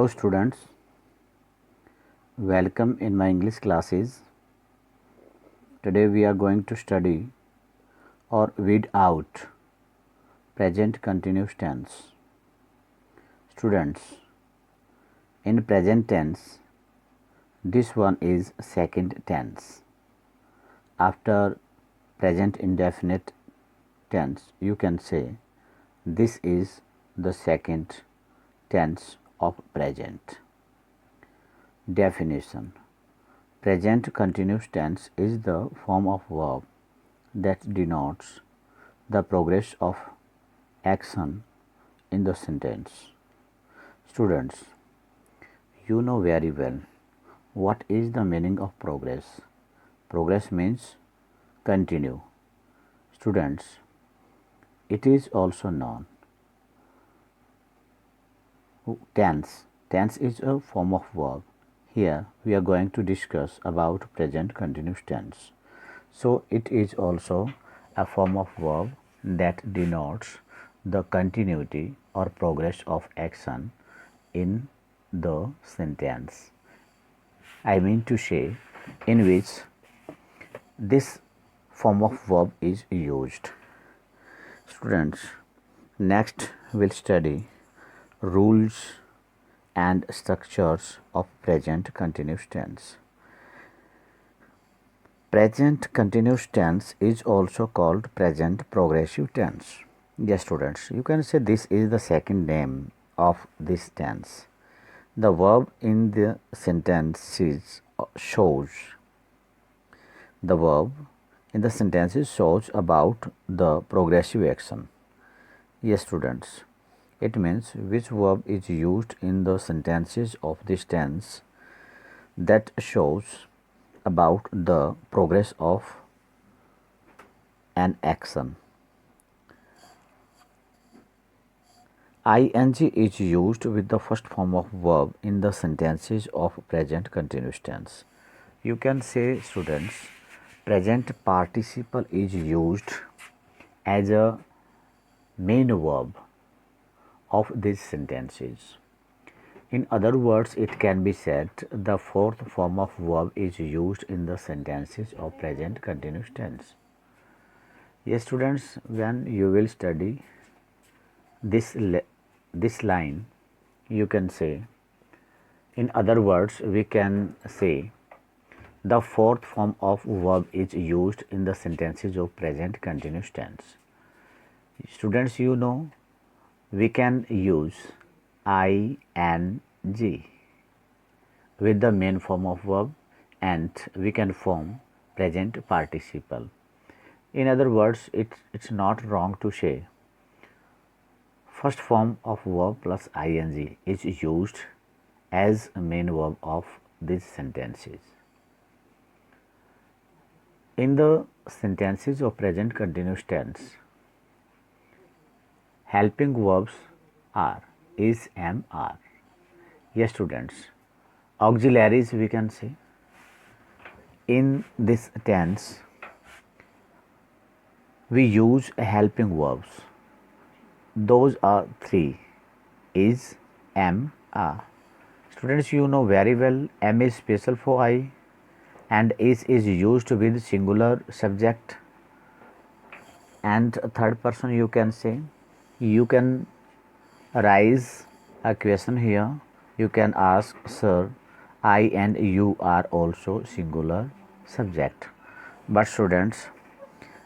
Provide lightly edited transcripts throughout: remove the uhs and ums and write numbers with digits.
Hello students, welcome in my English classes. Today we are going to study or read out present continuous tense. Students, in present tense, this one is second tense. After present indefinite tense, you can say this is the second tense of present. Definition: present continuous tense is the form of verb that denotes the progress of action in the sentence. Students, you know very well what is the meaning of progress. Progress means continue. Students, it is also known tense. Tense is a form of verb. Here we are going to discuss about present continuous tense. So it is also a form of verb that denotes the continuity or progress of action in the sentence. I mean to say, in which this form of verb is used. Students, next we'll study rules and structures of present continuous tense. Present continuous tense is also called present progressive tense. Yes, students, you can say this is the second name of this tense. The verb in the sentences shows about the progressive action. Yes, students, it means which verb is used in the sentences of this tense that shows about the progress of an action. ing is used with the first form of verb in the sentences of present continuous tense. You can say, students, present participle is used as a main verb of these sentences. In other words, it can be said the fourth form of verb is used in the sentences of present continuous tense. Yes, students, when you will study this line, you can say, in other words, we can say the fourth form of verb is used in the sentences of present continuous tense. Students, you know, we can use ing with the main form of verb and we can form present participle. In other words, it's not wrong to say first form of verb plus ing is used as a main verb of these sentences. In the sentences of present continuous tense, helping verbs are is, am, are. Yes, students, auxiliaries we can say. In this tense, we use helping verbs. Those are three: is, am, are. Students, you know very well am is special for I and is used with singular subject and third person. You can say, you can raise a question here. You can ask, sir, I and you are also singular subject. But students,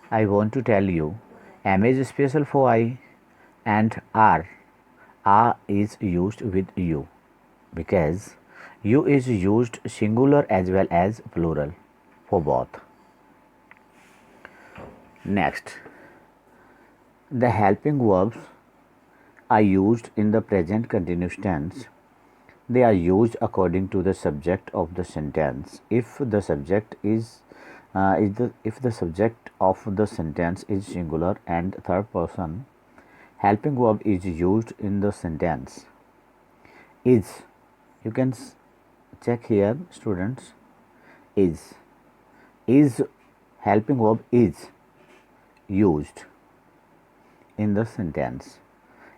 I want to tell you, am is special for I and are is used with you because you is used singular as well as plural for both. Next, the helping verbs are used in the present continuous tense. They are used according to the subject of the sentence. If the subject if the subject of the sentence is singular and third person, helping verb is used in the sentence. Is, you can check here, students, is helping verb is used in the sentence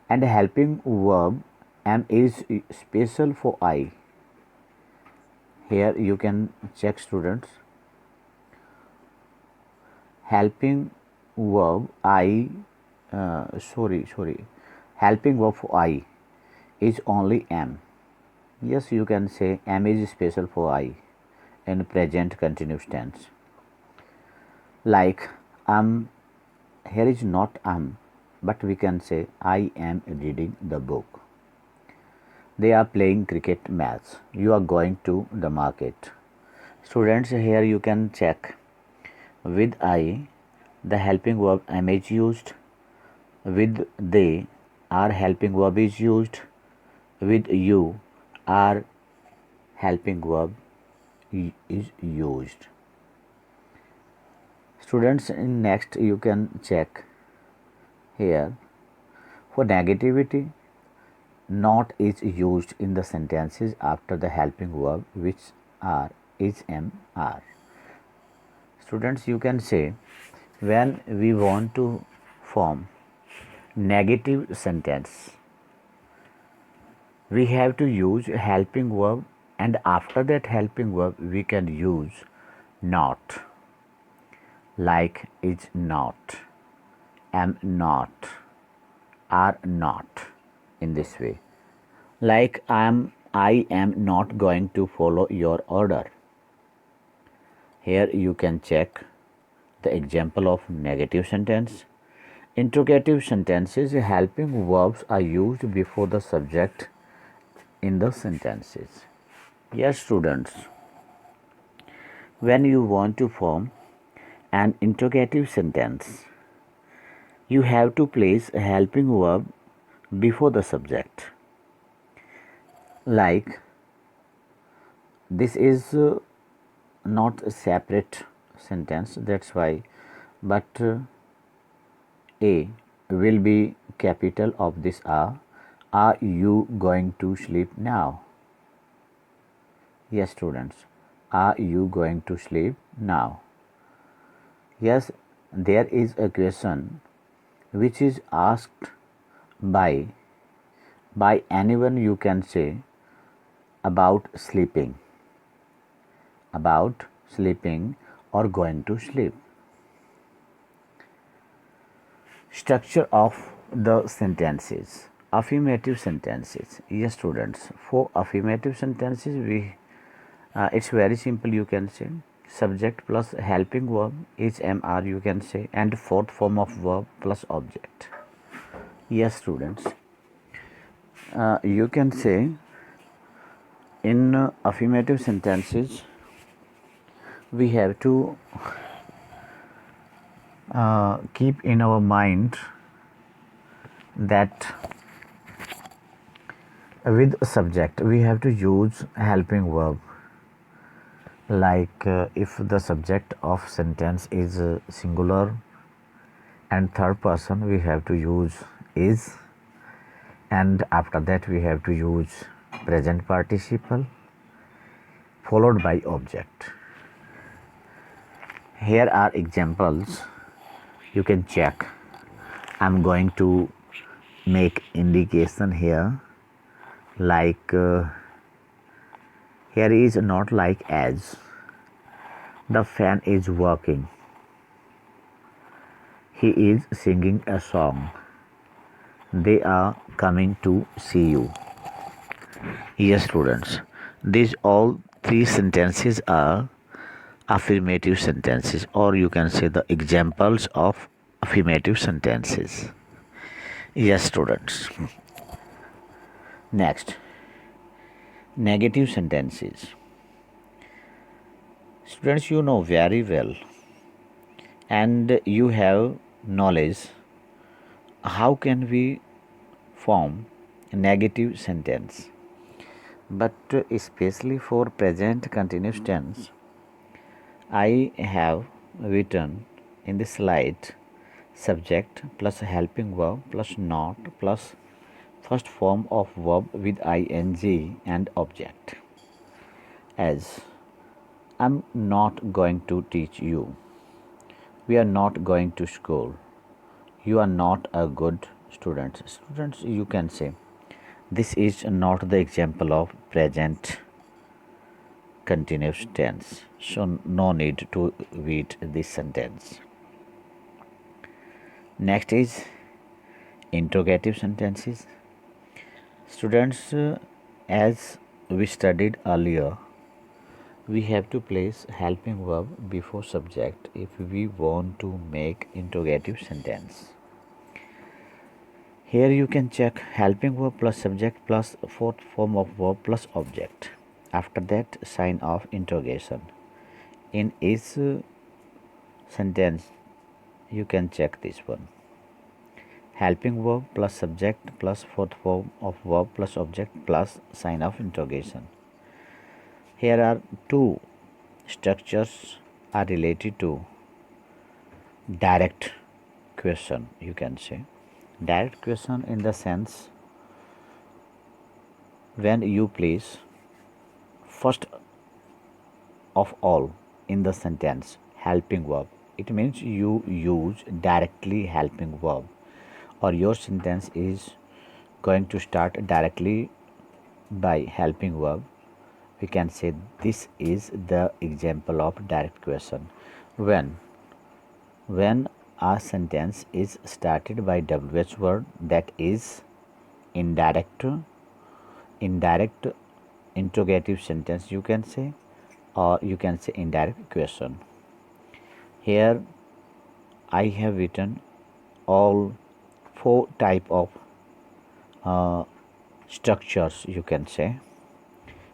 and helping verb M is special for I. Here you can check, students. Helping verb I, helping verb for I is only am. Yes, you can say am is special for I in present continuous tense. Like here is not but we can say I am reading the book. They are playing cricket match. You are going to the market. Students, here you can check. With I, the helping verb am is used. With they, are helping verb is used. With you, are helping verb is used. Students, in next you can check here. For negativity, not is used in the sentences after the helping verb, which are is, am, are. Students, you can say when we want to form negative sentence, we have to use helping verb, and after that helping verb we can use not, like is not, am not, are not, in this way. Like I am not going to follow your order. Here you can check the example of negative sentence. Interrogative sentences, helping verbs are used before the subject in the sentences. Yes, students, when you want to form an interrogative sentence, you have to place a helping verb before the subject. Like this is not a separate sentence, that's why, but A will be capital of this are. Are you going to sleep now? Yes, students. Are you going to sleep now? Yes, there is a question which is asked by anyone, you can say about sleeping or going to sleep. Structure of the sentences. Affirmative sentences. Yes, students, for affirmative sentences it's very simple, you can say subject plus helping verb is am, are, you can say, and fourth form of verb plus object. Yes, students, you can say in affirmative sentences we have to keep in our mind that with subject we have to use helping verb. Like if the subject of sentence is singular and third person, we have to use is, and after that we have to use present participle followed by object. Here are examples, you can check. I'm going to make indication here, like here is not like as. The fan is working. He is singing a song. They are coming to see you. Yes, students, these all three sentences are affirmative sentences, or you can say the examples of affirmative sentences. Yes, students. Next, negative sentences. Students, you know very well and you have knowledge how can we form a negative sentence, but especially for present continuous tense, I have written in the slide subject plus helping verb plus not plus first form of verb with ing and object. As I'm not going to teach you. We are not going to school. You are not a good student. Students, you can say This is not the example of present continuous tense, so no need to read this sentence. Next is interrogative sentences. Students, as we studied earlier, we have to place helping verb before subject if we want to make interrogative sentence. Here you can check helping verb plus subject plus fourth form of verb plus object. After that, sign of interrogation. In each sentence, you can check this one. Helping verb plus subject plus fourth form of verb plus object plus sign of interrogation. Here are two structures are related to direct question, you can say. Direct question in the sense when you place first of all in the sentence helping verb, it means you use directly helping verb, or your sentence is going to start directly by helping verb. We can say this is the example of direct question. When a sentence is started by WH word, that is indirect interrogative sentence, you can say, or you can say indirect question. Here I have written all four type of structures, you can say.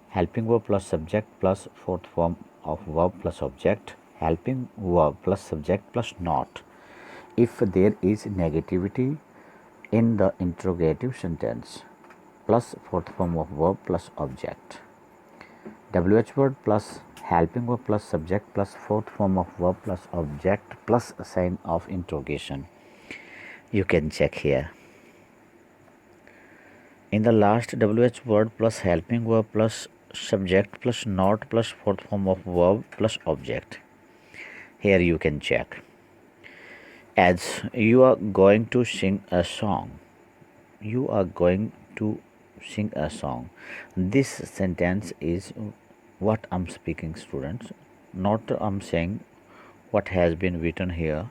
Helping verb plus subject plus fourth form of verb plus object, helping verb plus subject plus not if there is negativity in the interrogative sentence, plus fourth form of verb plus object. WH word plus helping verb plus subject plus fourth form of verb plus object plus a sign of interrogation. You can check here. In the last, WH word plus helping verb plus subject plus not plus fourth form of verb plus object. Here you can check. As you are going to sing a song, you are going to sing a song. This sentence is what I'm speaking, students, not I'm saying what has been written here.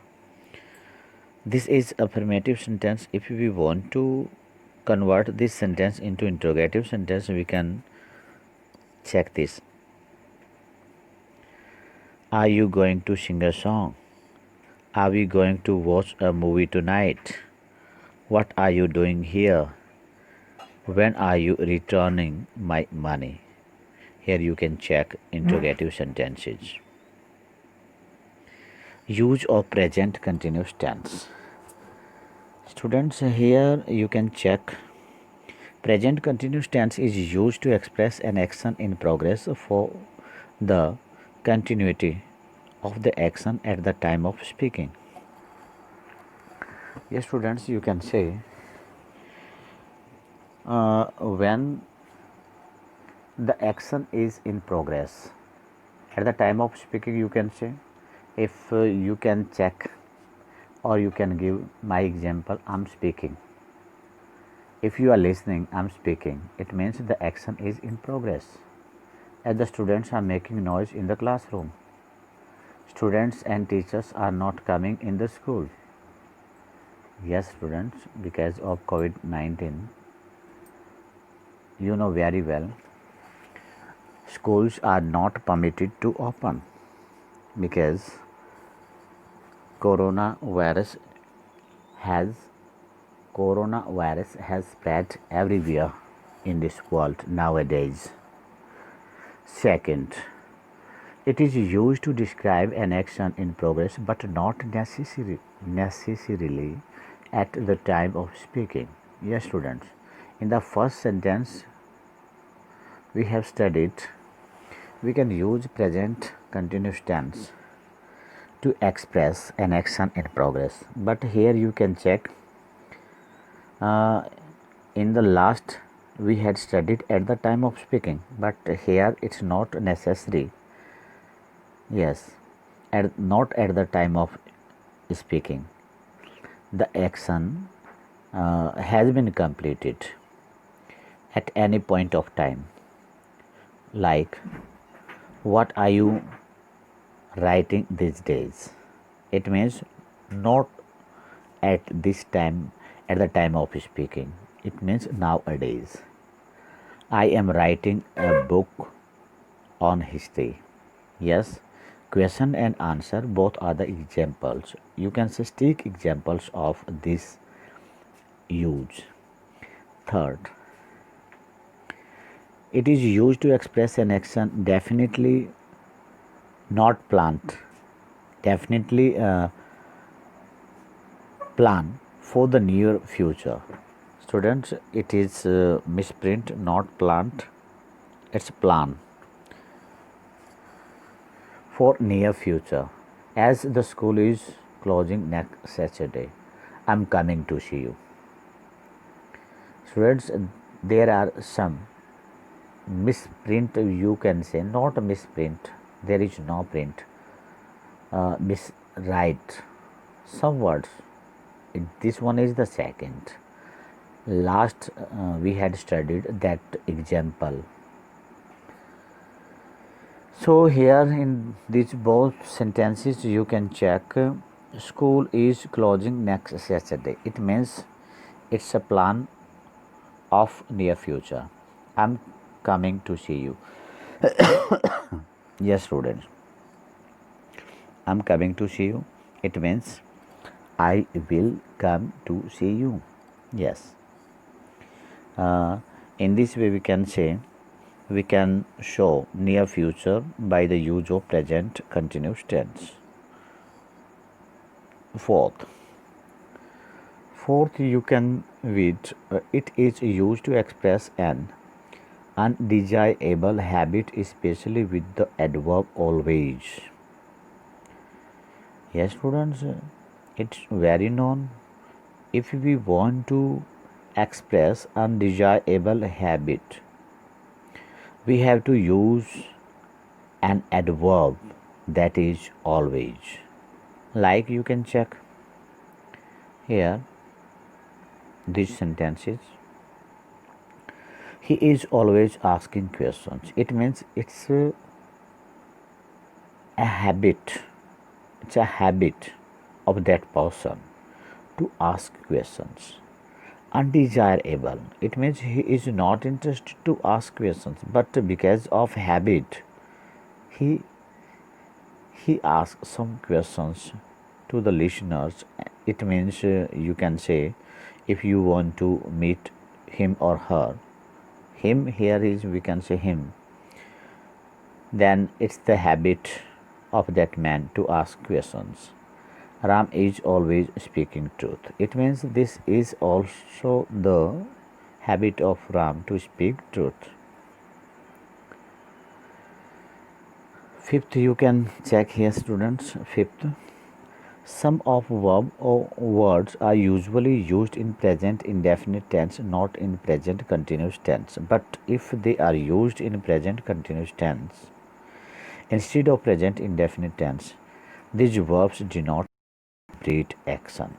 This is affirmative sentence. If we want to convert this sentence into interrogative sentence, we can check this. Are you going to sing a song? Are we going to watch a movie tonight? What are you doing here? When are you returning my money? Here you can check interrogative sentences. Use of present continuous tense. Students, here you can check. Present continuous tense is used to express an action in progress for the continuity of the action at the time of speaking. Yes, students, you can say when the action is in progress at the time of speaking, you can say. If you can check or you can give my example, I'm speaking. If you are listening, I'm speaking, it means the action is in progress as the students are making noise in the classroom. Students and teachers are not coming in the school. Yes, students, because of COVID-19, you know very well, schools are not permitted to open because coronavirus has spread everywhere in this world nowadays. Second, it is used to describe an action in progress but not necessarily at the time of speaking. Yes, students, in the first sentence we have studied, we can use present continuous tense to express an action in progress. But here you can check, in the last we had studied at the time of speaking, but here it's not necessary. Yes, not at the time of speaking. The action has been completed. at any point of time. Like, what are you writing these days? It means not at this time, at the time of speaking. It means nowadays. I am writing a book on history. Yes, question and answer both are the examples. You can say stick examples of this use. Third, it is used to express an action definitely not planned, definitely plan for the near future. Students, it is misprint, not planned. It's plan for near future. As the school is closing next Saturday, I'm coming to see you. Students, there are some misprint, you can say, not a misprint, there is no print, miswrite some words. This one is the second. Last we had studied that example. So here in these both sentences you can check school is closing next Saturday. It means it's a plan of near future. I'm coming to see you. Yes, students, I'm coming to see you. It means I will come to see you. Yes. In this way, we can show near future by the use of present continuous tense. Fourth, you can read it is used to express an undesirable habit, especially with the adverb always. Yes, students, it's very known. If we want to express undesirable habit, we have to use an adverb that is always. Like you can check here these sentences. He is always asking questions. It means it's a habit. It's a habit of that person to ask questions. Undesirable, it means he is not interested to ask questions, but because of habit he asks some questions to the listeners. It means you can say, if you want to meet him or her, him here is, we can say him, then it's the habit of that man to ask questions. Ram is always speaking truth. It means this is also the habit of Ram to speak truth. Fifth, you can check here, students. Fifth, some of verb or words are usually used in present indefinite tense, not in present continuous tense. But if they are used in present continuous tense instead of present indefinite tense, these verbs denote complete action.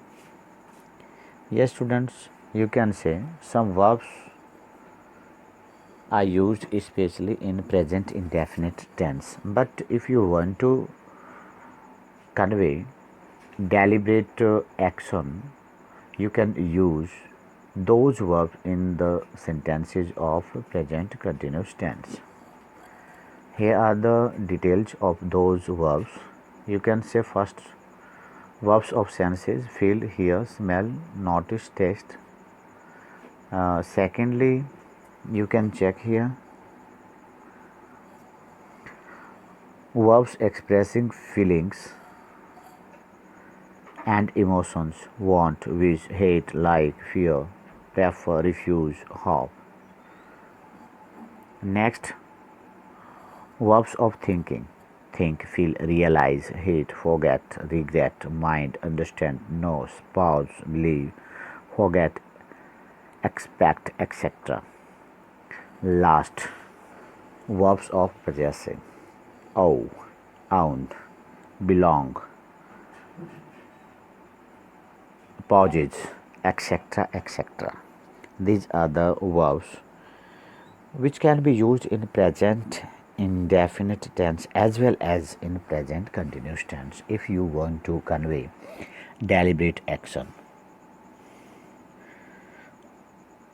Yes, students, you can say some verbs are used especially in present indefinite tense, but if you want to convey deliberate action, you can use those verbs in the sentences of present continuous tense. Here are the details of those verbs. You can say first, verbs of senses: feel, hear, smell, notice, taste. Secondly, you can check here verbs expressing feelings and emotions: want, wish, hate, like, fear, prefer, refuse, hope. Next, verbs of thinking: think, feel, realize, hate, forget, regret, mind, understand, know, pause, believe, forget, expect, etc. Last, verbs of possessing: owe, own, belong, possess, etc. etc. These are the verbs which can be used in present indefinite tense as well as in present continuous tense if you want to convey deliberate action.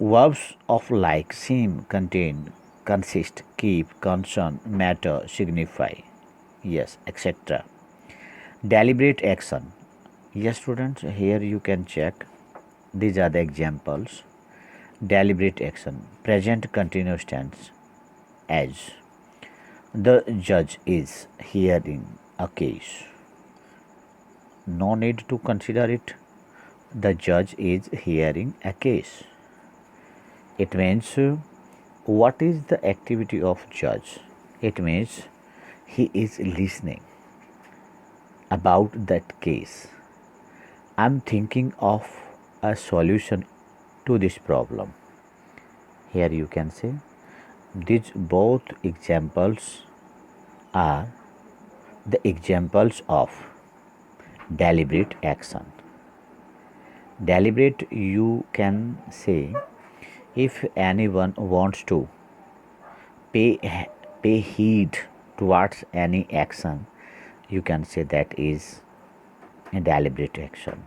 Verbs of like, seem, contain, consist, keep, concern, matter, signify, yes, etc. Deliberate action. Yes, students, here you can check. These are the examples. Deliberate action. Present continuous tense. As. The judge is hearing a case. No need to consider it. The judge is hearing a case. It means what is the activity of judge? It means he is listening about that case. I'm thinking of a solution to this problem. Here you can see these both examples are the examples of deliberate action. Deliberate, you can say, if anyone wants to pay heed towards any action, you can say that is a deliberate action.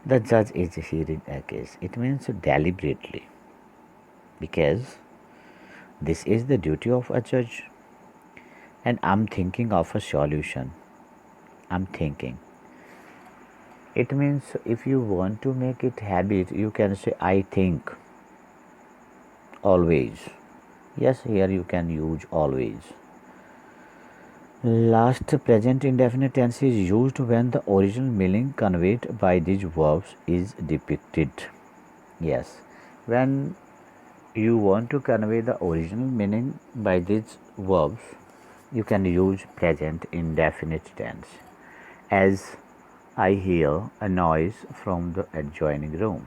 The judge is hearing a case. It means deliberately, because this is the duty of a judge. And I'm thinking of a solution. I'm thinking. It means if you want to make it habit, you can say I think always. Yes, here you can use always. Last, present indefinite tense is used when the original meaning conveyed by these verbs is depicted. Yes, when you want to convey the original meaning by these verbs, you can use present indefinite tense. As I hear a noise from the adjoining room.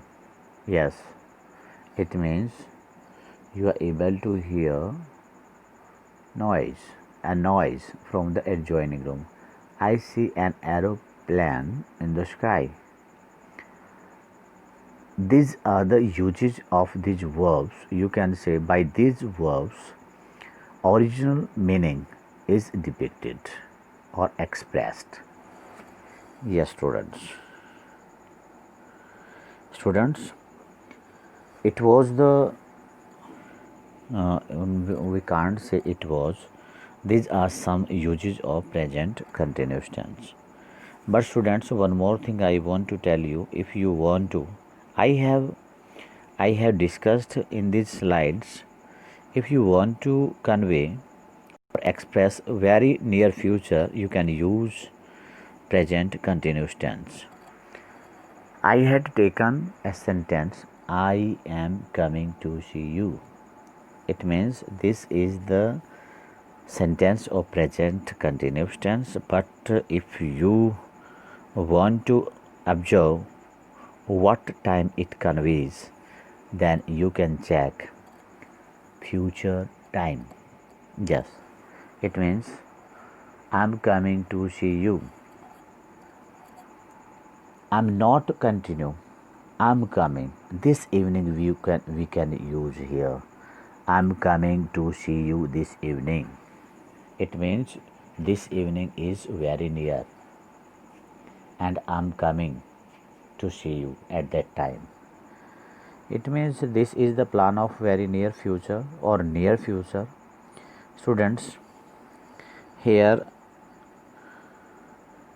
Yes, it means you are able to hear a noise from the adjoining room. I see an aeroplane in the sky. These are the uses of these verbs. You can say by these verbs, original meaning is depicted or expressed. Yes, students, it was the we can't say it was. These are some uses of present continuous tense. But students, one more thing I want to tell you. If you want to, I have discussed in these slides. If you want to convey or express very near future, you can use present continuous tense. I had taken a sentence, I am coming to see you. It means this is the sentence of present continuous tense, but if you want to observe what time it conveys, then you can check future time. Yes, it means I'm coming to see you. I'm not continue. I'm coming. This evening we can use here. I'm coming to see you this evening. It means this evening is very near and I'm coming to see you at that time. It means this is the plan of very near future or near future. Students, here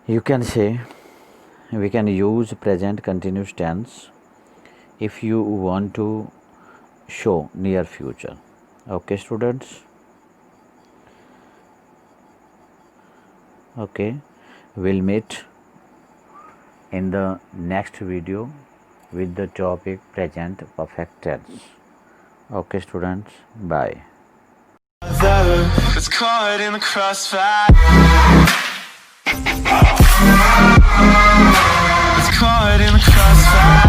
you can say we can use present continuous tense if you want to show near future. Okay, students? Okay, we'll meet in the next video with the topic present perfect tense. Okay, students, bye. It's caught in the crossfire. It's caught in the crossfire.